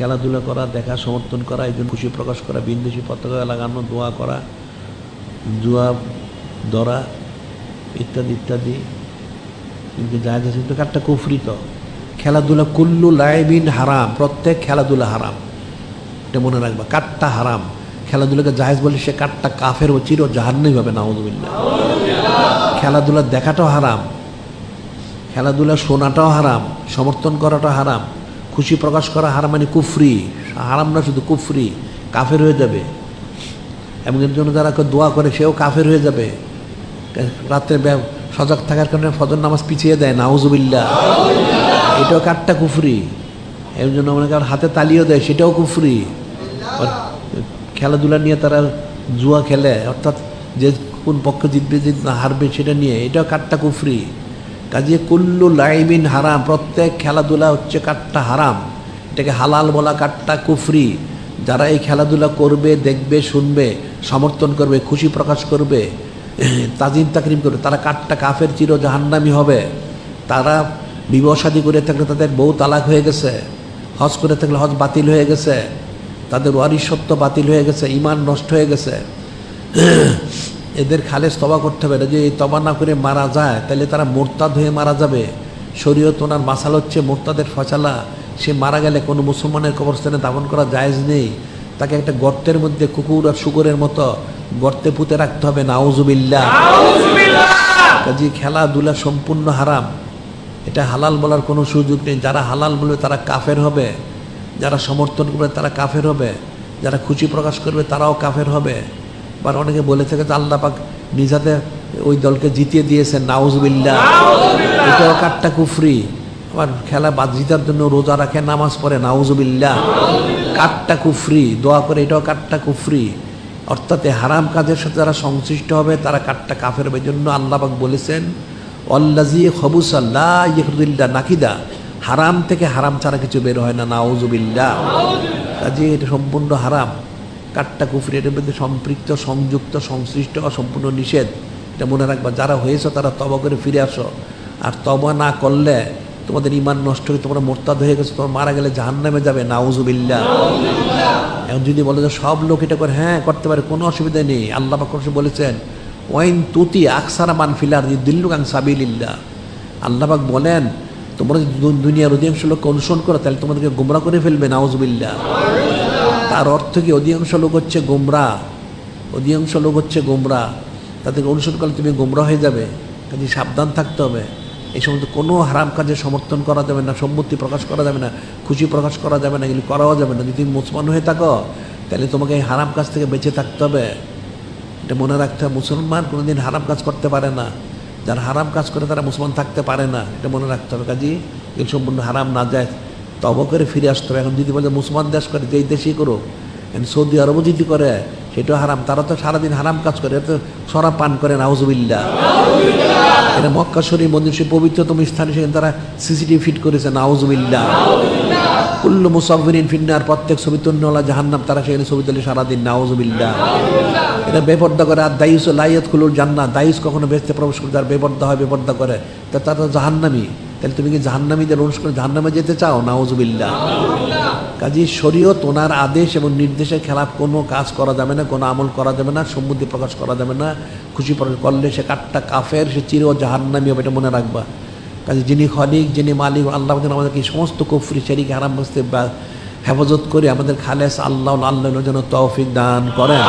খেলাধুলা করা, দেখা, সমর্থন করা, এই জন্য খুশি প্রকাশ করা, বিদেশি পতাকা লাগানো, দোয়া করা, জুয়া ধরা ইত্যাদি ইত্যাদি কিন্তু জায়েজ আছে, কিন্তু কারটা কুফরি। তো খেলাধুলা কুল্লু লাইবিন হারাম, প্রত্যেক খেলাধুলা হারাম, এটা মনে রাখবা। কারটা হারাম, খেলাধুলাকে জায়েজ বলে সে কারটা কাফের ও চির জাহান্নামী হবে, নাউযুবিল্লাহ। খেলাধুলা দেখাটাও হারাম, খেলাধুলা শোনাটাও হারাম, সমর্থন করাটাও হারাম, খুশি প্রকাশ করা হারাম, মানে কুফরি। হারাম না শুধু, কুফরি, কাফের হয়ে যাবে। এবং এর জন্য যারা দোয়া করে সেও কাফের হয়ে যাবে। রাত্রে সজাগ থাকার কারণে ফজর নামাজ পিছিয়ে দেয়, নাউযুবিল্লাহ, এটাও কারটা কুফরি। এর জন্য মনে করেন হাতে তালিও দেয়, সেটাও কুফরি। খেলাধুলা নিয়ে তারা জুয়া খেলে, অর্থাৎ যে কোন পক্ষ জিতবে না হারবে সেটা নিয়ে, এটাও কারটা কুফরি। কাজে কুল্লু লাইবিন হারাম, প্রত্যেক খেলাধুলা হচ্ছে কারটা হারাম, এটাকে হালাল বলা কারটা কুফরি। যারা এই খেলাধুলা করবে, দেখবে, শুনবে, সমর্থন করবে, খুশি প্রকাশ করবে, তাজিম তাকরিম করবে, তারা কারটা কাফের, চির জাহান্নামী হবে। তারা বিবাহ শাদী করে থাকলে তাদের বউ তালাক হয়ে গেছে, হজ করে থাকলে হজ বাতিল হয়ে গেছে, তাদের ওয়ারিসত্ব বাতিল হয়ে গেছে, ঈমান নষ্ট হয়ে গেছে। এদের খালেস তবা করতে হবে। যদি এই তবা না করে মারা যায় তাহলে তারা মোরতাদ হয়ে মারা যাবে। শরীয়ত ওনার মাসাল হচ্ছে মোরতাদের ফয়সালা, সে মারা গেলে কোনো মুসলমানের কবরস্থানে দাফন করা জায়েজ নেই, তাকে একটা গর্তের মধ্যে কুকুর আর শুকরের মতো গর্তে পুঁতে রাখতে হবে, নাউযুবিল্লাহ। কাজে খেলাধুলা সম্পূর্ণ হারাম, এটা হালাল বলার কোনো সুযোগ নেই। যারা হালাল বলবে তারা কাফের হবে, যারা সমর্থন করবে তারা কাফের হবে, যারা খুশি প্রকাশ করবে তারাও কাফের হবে। বা অনেকে বলে থাকে যে আল্লাহ পাক নিজাতে ওই দলকে জিতিয়ে দিয়েছেন, নাউযুবিল্লাহ, এটাও কারটা কুফরি। আবার খেলা বাদ জিতার জন্য রোজা রাখে, নামাজ পড়ে, নাউযুবিল্লাহ, কারটা কুফরি। দোয়া করে, এটাও কারটা কুফরি। অর্থাৎ হারাম কাজের সাথে যারা সংশ্লিষ্ট হবে তারা কারটা কাফের হবে। এই জন্য আল্লাহ পাক বলেছেন ওয়াল্লাযী খবুসা লা ইয়াখরুজু ইল্লা নাকিদা, হারাম থেকে হারাম ছাড়া কিছু বের হয় না, নাউযুবিল্লাহ। কাজে এটা সম্পূর্ণ হারাম, কারটা কুফরি, এটার মধ্যে সম্পৃক্ত, সংযুক্ত, সংশ্লিষ্ট, সম্পূর্ণ নিষেধ। এটা মনে রাখবা। যারা হয়েছ তারা তওবা করে ফিরে আসো, আর তওবা না করলে তোমাদের ঈমান নষ্ট হয়ে তোমরা মোরতাদ হয়ে গেছো, তোমরা মারা গেলে জাহান্নামে যাবে, নাউযুবিল্লাহ। এখন যদি বলে যে সব লোক এটা করে, হ্যাঁ করতে পারে, কোনো অসুবিধা নেই। আল্লাহ পাক বলেছেন ওয়াইন তুতি আকসারা মান ফিল আরদি ইউদিল্লুকা আন সাবিলিল্লাহ। আল্লাহ পাক বলেন তোমরা যদি দুনিয়ার অধিকাংশ লোককে অনুসরণ করো তাহলে তোমাদেরকে গোমরা করে ফেলবে, নাউযুবিল্লাহ। তার অর্থ কি? অধিকাংশ লোক হচ্ছে গোমরা, অধিকাংশ লোক হচ্ছে গোমরা, তাদেরকে অনুসরণ করলে তুমি গোমরা হয়ে যাবে। কাজে সাবধান থাকতে হবে। এই সমস্ত কোনো হারাম কাজে সমর্থন করা যাবে না, সম্মতি প্রকাশ করা যাবে না, খুশি প্রকাশ করা যাবে না, এগুলি করাও যাবে না। যদি তুমি মুসলমান হয়ে থাকো তাহলে তোমাকে এই হারাম কাজ থেকে বেঁচে থাকতে হবে, এটা মনে রাখতে হবে। মুসলমান কোনোদিন হারাম কাজ করতে পারে না, যারা হারাম কাজ করে তারা মুসলমান থাকতে পারে না, এটা মনে রাখতে হবে। কাজে এগুলো সম্পূর্ণ হারাম না যায়, তওবা করে ফিরে আসতে হবে। এখন যদি বলে মুসলমান দেশ করে, যেই দেশেই করো, এখন সৌদি আরবও যদি করে সেটাও হারাম, তারা তো সারাদিন হারাম কাজ করে, এটা তো শরাব পান করে, নাউযুবিল্লাহ। এটা মক্কা শরীফ মন্দির, সে পবিত্রতম স্থানে, সেখানে তারা সিসিটিভি ফিট করেছে, নাউযুবিল্লাহ। কুল্লু মুসাফিরিন ফিন্নার, প্রত্যেক ছবি তুলনেওয়ালা জাহান্নাম, তারা সেখানে ছবি তুলে সারাদিন, নাউযুবিল্লাহ। এটা বেপর্দা করে। আর দায়ুস লা ইয়াদখুলুল জান্নাহ, দায়ুস কখনো বেহেশতে প্রবেশ করতে, আর বেপর্দা হয়, বেপর্দা করে, তারা তো জাহান্নামী। তাহলে তুমি কি জাহান্নামীদের অনুসরণ জাহান্নামে যেতে চাও, নাউযুবিল্লাহ। কাজী শরীয়ত ওনার আদেশ এবং নির্দেশের খেলাফ কোনো কাজ করা যাবে না, কোনো আমল করা যাবে না, সম্মতি প্রকাশ করা যাবে না। খুশি প্রকাশ করলে সে কারটা কাফের, সে চির জাহান্নামী হবে, এটা মনে রাখবা। কাজে যিনি খলিক, যিনি মালিক, আল্লাহ আমাদেরকে এই সমস্ত কুফরি শিরক হারাম বস্তে হেফাজত করে আমাদের খালেস আল্লাহর জন্য তৌফিক দান করেন।